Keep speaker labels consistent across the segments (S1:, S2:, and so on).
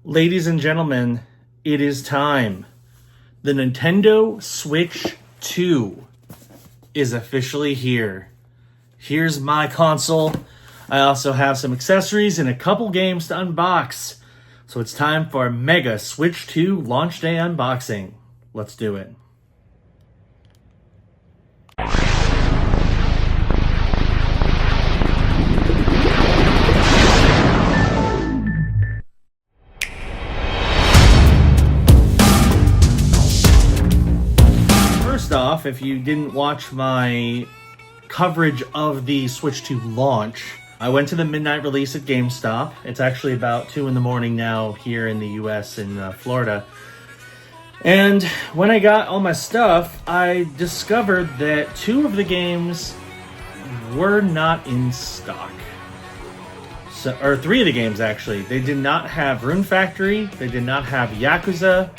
S1: Ladies and gentlemen, it is time. The Nintendo Switch 2 is officially here. Here's my console. I also have some accessories and a couple games to unbox. So it's time for a Mega Switch 2 launch day unboxing. Let's do it. First off, if you didn't watch my coverage of the Switch 2 launch, I went to the midnight release at GameStop. It's actually about 2 in the morning now here in the US in Florida. And when I got all my stuff, I discovered that 2 of the games were not in stock. Or 3 of the games, actually. They did not have Rune Factory, they did not have Yakuza,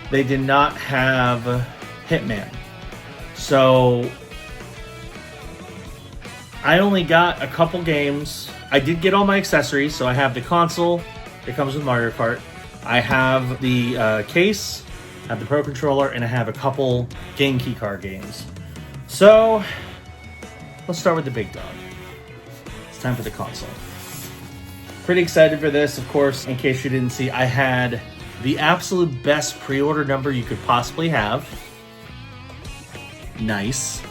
S1: they did not have Hitman. So I only got a couple games. I did get all my accessories, so I have the console. It comes with Mario Kart. I have the case, I have the Pro Controller, and I have a couple game keycard games. So let's start with the big dog. It's time for the console. Pretty excited for this, of course. In case you didn't see, I had the absolute best pre-order number you could possibly have. Nice.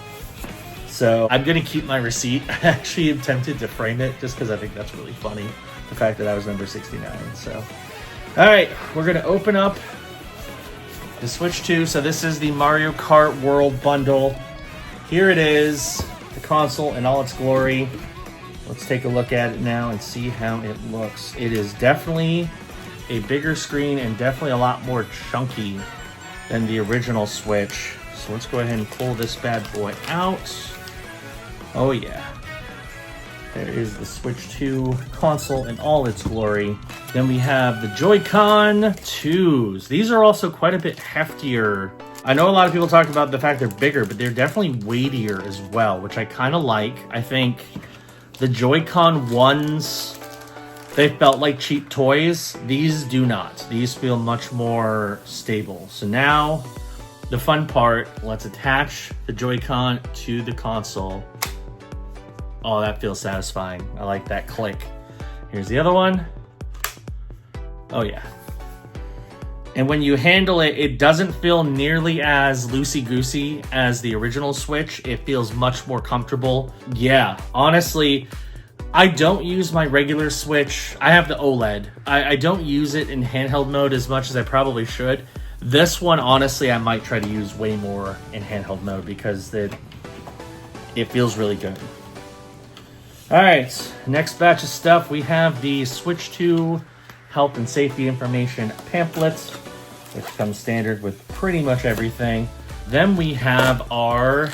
S1: So I'm gonna keep my receipt. I actually am tempted to frame it just because I think that's really funny. The fact that I was number 69. So, all right, we're gonna open up the Switch 2. So this is the Mario Kart World Bundle. Here it is, the console in all its glory. Let's take a look at it now and see how it looks. It is definitely a bigger screen and definitely a lot more chunky than the original Switch. So let's go ahead and pull this bad boy out. Oh yeah. There is the Switch 2 console in all its glory. Then we have the Joy-Con 2s. These are also quite a bit heftier. I know a lot of people talk about the fact they're bigger, but they're definitely weightier as well, which I kind of like. I think the Joy-Con 1s, they felt like cheap toys. These do not. These feel much more stable. So now, the fun part, let's attach the Joy-Con to the console. Oh, that feels satisfying. I like that click. Here's the other one. Oh yeah. And when you handle it, it doesn't feel nearly as loosey-goosey as the original Switch. It feels much more comfortable. Yeah, honestly, I don't use my regular Switch. I have the OLED. I don't use it in handheld mode as much as I probably should. This one, honestly, I might try to use way more in handheld mode because it feels really good. All right, next batch of stuff. We have the Switch 2 health and safety information pamphlet, which comes standard with pretty much everything. Then we have our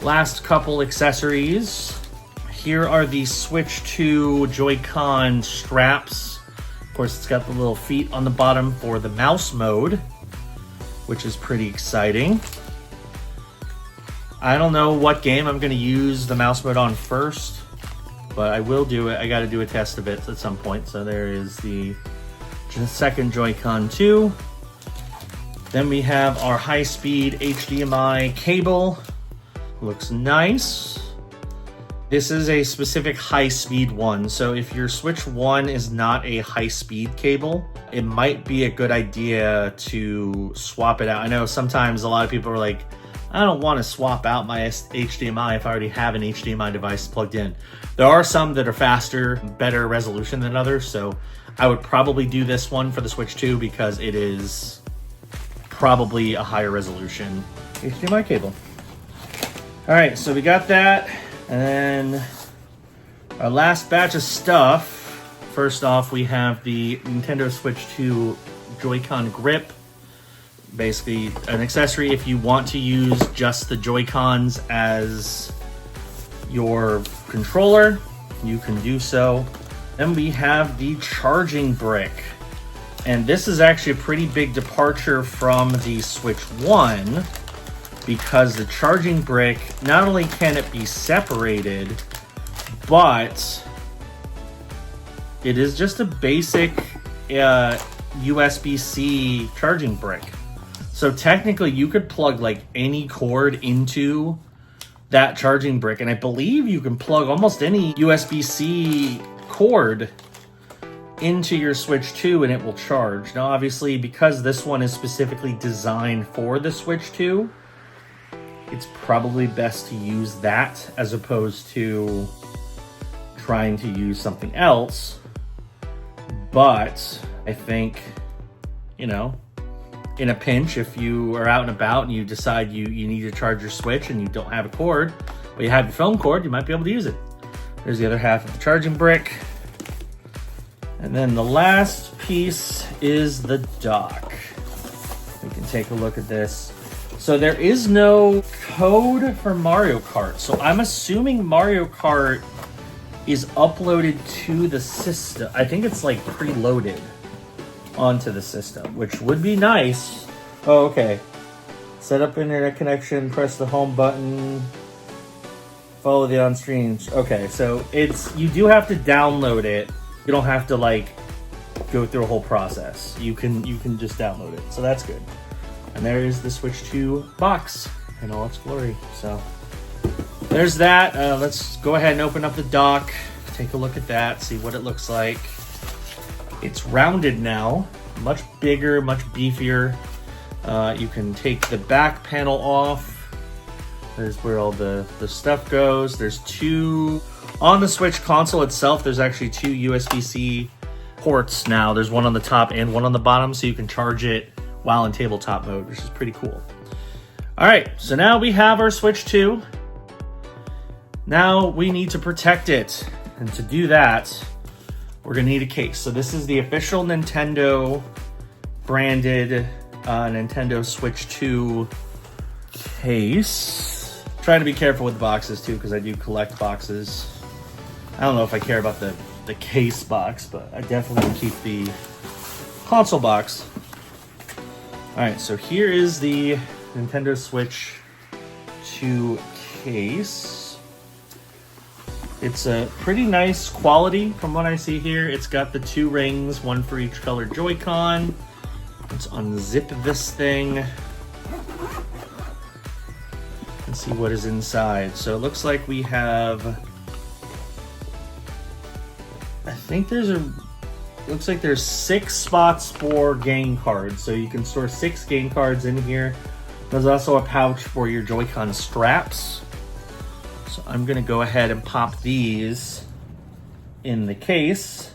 S1: last couple accessories. Here are the Switch 2 Joy-Con straps. Of course, it's got the little feet on the bottom for the mouse mode, which is pretty exciting. I don't know what game I'm going to use the mouse mode on first, but I will do it. I got to do a test of it at some point. So there is the second Joy-Con 2. Then we have our high-speed HDMI cable. Looks nice. This is a specific high-speed one, so if your Switch 1 is not a high-speed cable, it might be a good idea to swap it out. I know sometimes a lot of people are like, I don't want to swap out my HDMI if I already have an HDMI device plugged in. There are some that are faster, better resolution than others, so I would probably do this one for the Switch 2 because it is probably a higher resolution HDMI cable. All right, so we got that. And then our last batch of stuff. First off, we have the Nintendo Switch 2 Joy-Con grip. Basically an accessory if you want to use just the Joy-Cons as your controller, you can do so. Then we have the charging brick. And this is actually a pretty big departure from the Switch 1. Because the charging brick, not only can it be separated, but it is just a basic USB-C charging brick. So technically you could plug like any cord into that charging brick, and I believe you can plug almost any USB-C cord into your Switch 2 and it will charge. Now obviously, because this one is specifically designed for the Switch 2, it's probably best to use that as opposed to trying to use something else. But I think, you know, in a pinch, if you are out and about and you decide you need to charge your Switch and you don't have a cord, but you have your phone cord, you might be able to use it. There's the other half of the charging brick. And then the last piece is the dock. We can take a look at this. So there is no code for Mario Kart. So I'm assuming Mario Kart is uploaded to the system. I think it's like preloaded onto the system, which would be nice. Oh, okay. Set up internet connection, press the home button, follow the on-screen. Okay, so you do have to download it. You don't have to like go through a whole process. You can just download it. So that's good. And there is the Switch 2 box in all its glory. So there's that. Let's go ahead and open up the dock. Take a look at that, see what it looks like. It's rounded now, much bigger, much beefier. You can take the back panel off. There's where all the stuff goes. There's two, on the Switch console itself, there's actually two USB-C ports now. There's one on the top and one on the bottom, so you can charge it while in tabletop mode, which is pretty cool. All right, so now we have our Switch 2. Now we need to protect it. And to do that, we're gonna need a case. So this is the official Nintendo branded Nintendo Switch 2 case. Trying to be careful with the boxes too, because I do collect boxes. I don't know if I care about the case box, but I definitely keep the console box. All right, so here is the Nintendo Switch 2 case. It's a pretty nice quality from what I see here. It's got the two rings, one for each color Joy-Con. Let's unzip this thing and see what is inside. So it looks like we have, I think looks like there's 6 spots for game cards. So you can store 6 game cards in here. There's also a pouch for your Joy-Con straps. So I'm gonna go ahead and pop these in the case.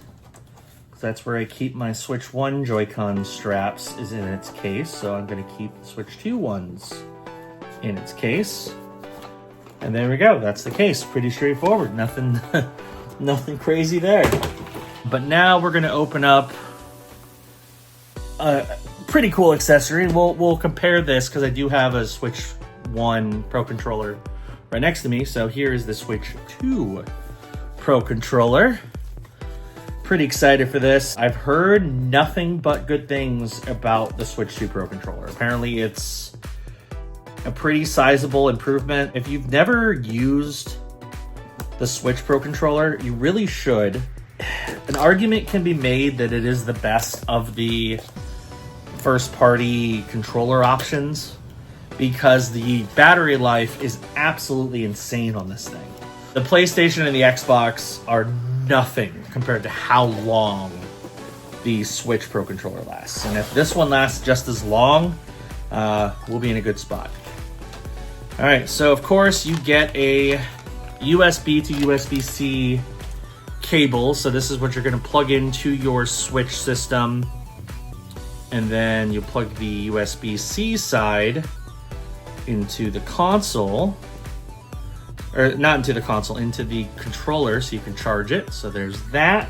S1: That's where I keep my Switch 1 Joy-Con straps, is in its case. So I'm gonna keep the Switch 2 ones in its case. And there we go, that's the case. Pretty straightforward, nothing, nothing crazy there. But now we're gonna open up a pretty cool accessory. We'll compare this because I do have a Switch 1 Pro Controller right next to me. So here is the Switch 2 Pro Controller. Pretty excited for this. I've heard nothing but good things about the Switch 2 Pro Controller. Apparently it's a pretty sizable improvement. If you've never used the Switch Pro Controller, you really should. An argument can be made that it is the best of the first-party controller options because the battery life is absolutely insane on this thing. The PlayStation and the Xbox are nothing compared to how long the Switch Pro Controller lasts. And if this one lasts just as long, we'll be in a good spot. All right, so of course you get a USB to USB-C cable. So this is what you're gonna plug into your Switch system. And then you plug the USB-C side into the console, or not into the console, into the controller so you can charge it. So there's that.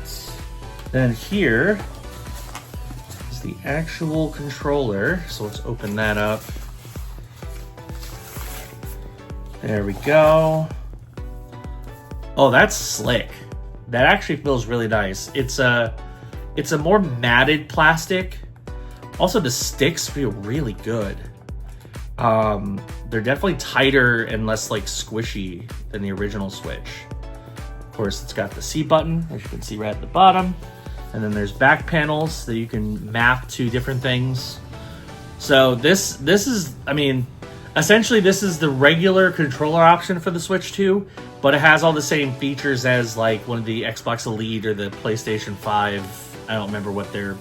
S1: Then here is the actual controller. So let's open that up. There we go. Oh, that's slick. That actually feels really nice. It's a more matted plastic. Also, the sticks feel really good. They're definitely tighter and less like squishy than the original Switch. Of course, it's got the C button, as you can see right at the bottom. And then there's back panels that you can map to different things. So this is, I mean, essentially this is the regular controller option for the Switch 2, but it has all the same features as like one of the Xbox Elite or the PlayStation 5. I don't remember what their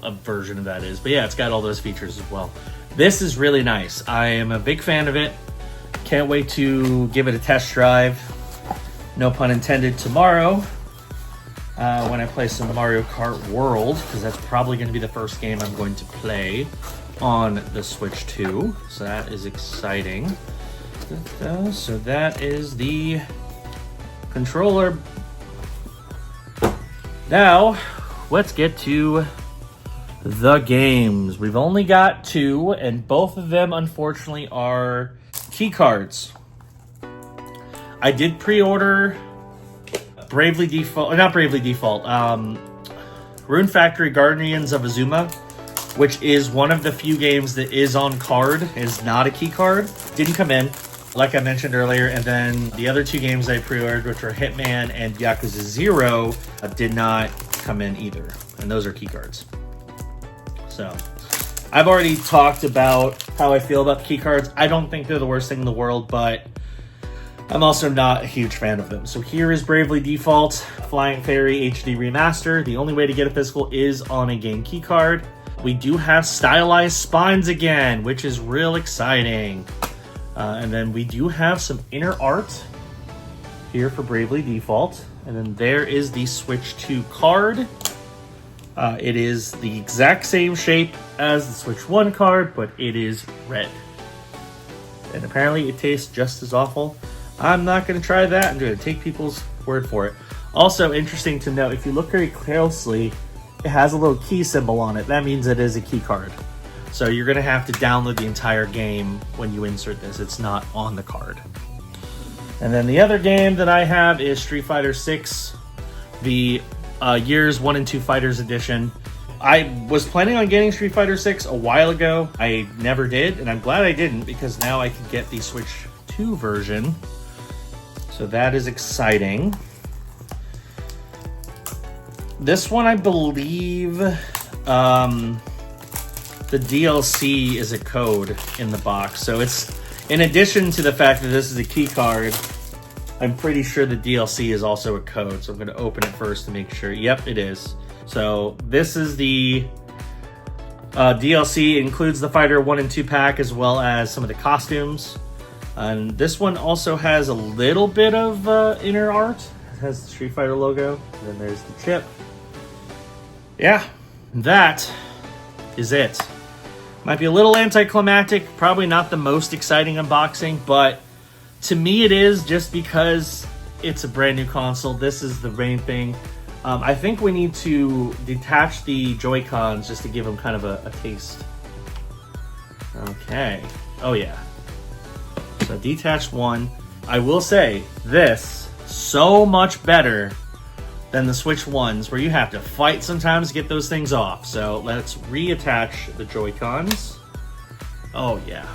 S1: version of that is, but yeah, it's got all those features as well. This is really nice. I am a big fan of it. Can't wait to give it a test drive. No pun intended, tomorrow. When I play some Mario Kart World, because that's probably going to be the first game I'm going to play on the Switch 2. So that is exciting. So that is the controller. Now, let's get to the games. We've only got 2, and both of them, unfortunately, are key cards. I did pre-order Bravely Default, not Bravely Default, Rune Factory Guardians of Azuma, which is one of the few games that is on card, is not a key card. Didn't come in, like I mentioned earlier, and then the other 2 games I pre-ordered, which were Hitman and Yakuza 0, did not come in either, and those are key cards. So, I've already talked about how I feel about the key cards. I don't think they're the worst thing in the world, but I'm also not a huge fan of them. So here is Bravely Default Flying Fairy HD Remaster. The only way to get a physical is on a game key card. We do have stylized spines again, which is real exciting. And then we do have some inner art here for Bravely Default. And then there is the Switch 2 card. It is the exact same shape as the Switch 1 card, but it is red. And apparently it tastes just as awful. I'm not going to try that. I'm going to take people's word for it. Also, interesting to note, if you look very closely, it has a little key symbol on it. That means it is a key card. So you're going to have to download the entire game when you insert this. It's not on the card. And then the other game that I have is Street Fighter 6, the Years 1 and 2 Fighters Edition. I was planning on getting Street Fighter 6 a while ago. I never did, and I'm glad I didn't, because now I can get the Switch 2 version. So that is exciting. This one, I believe, the DLC is a code in the box. So it's, in addition to the fact that this is a key card, I'm pretty sure the DLC is also a code. So I'm going to open it first to make sure. Yep, it is. So this is the DLC. It includes the Fighter 1 and 2 pack, as well as some of the costumes. And this one also has a little bit of inner art. It has the Street Fighter logo. And then there's the chip. Yeah, that is it. Might be a little anticlimactic. Probably not the most exciting unboxing. But to me it is, just because it's a brand new console. This is the main thing. I think we need to detach the Joy-Cons just to give them kind of a taste. Okay. Oh, yeah. So detached one. I will say this, so much better than the Switch ones, where you have to fight sometimes to get those things off. So let's reattach the Joy-Cons. Oh yeah.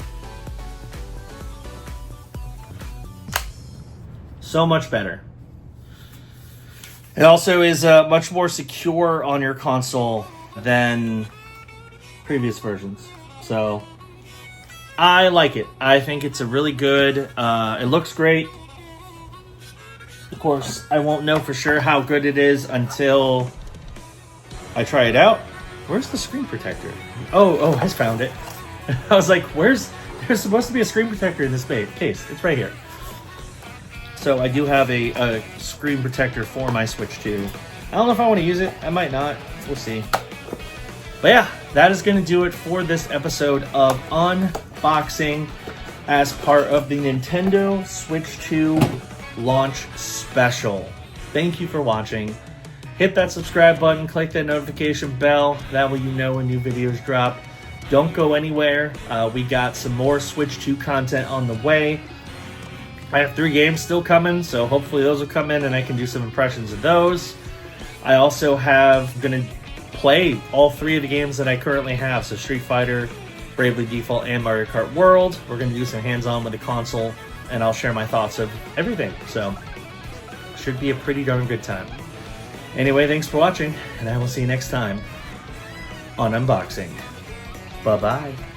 S1: So much better. It also is much more secure on your console than previous versions. So I like it. I think it's a really good, it looks great. Of course, I won't know for sure how good it is until I try it out. Where's the screen protector? Oh, I found it. I was like, there's supposed to be a screen protector in this case. It's right here. So I do have a screen protector for my Switch 2. I don't know if I want to use it. I might not. We'll see. But yeah, that is going to do it for this episode of unboxing as part of the Nintendo Switch 2 launch special. Thank you for watching. Hit that subscribe button, click that notification bell. That way you know when new videos drop. Don't go anywhere. We got some more Switch 2 content on the way. I have 3 games still coming, so hopefully those will come in and I can do some impressions of those. I also gonna play all 3 of the games that I currently have, so Street Fighter, Bravely Default, and Mario Kart World. We're gonna do some hands-on with the console, and I'll share my thoughts of everything. So, should be a pretty darn good time. Anyway, thanks for watching, and I will see you next time on unboxing. Bye-bye.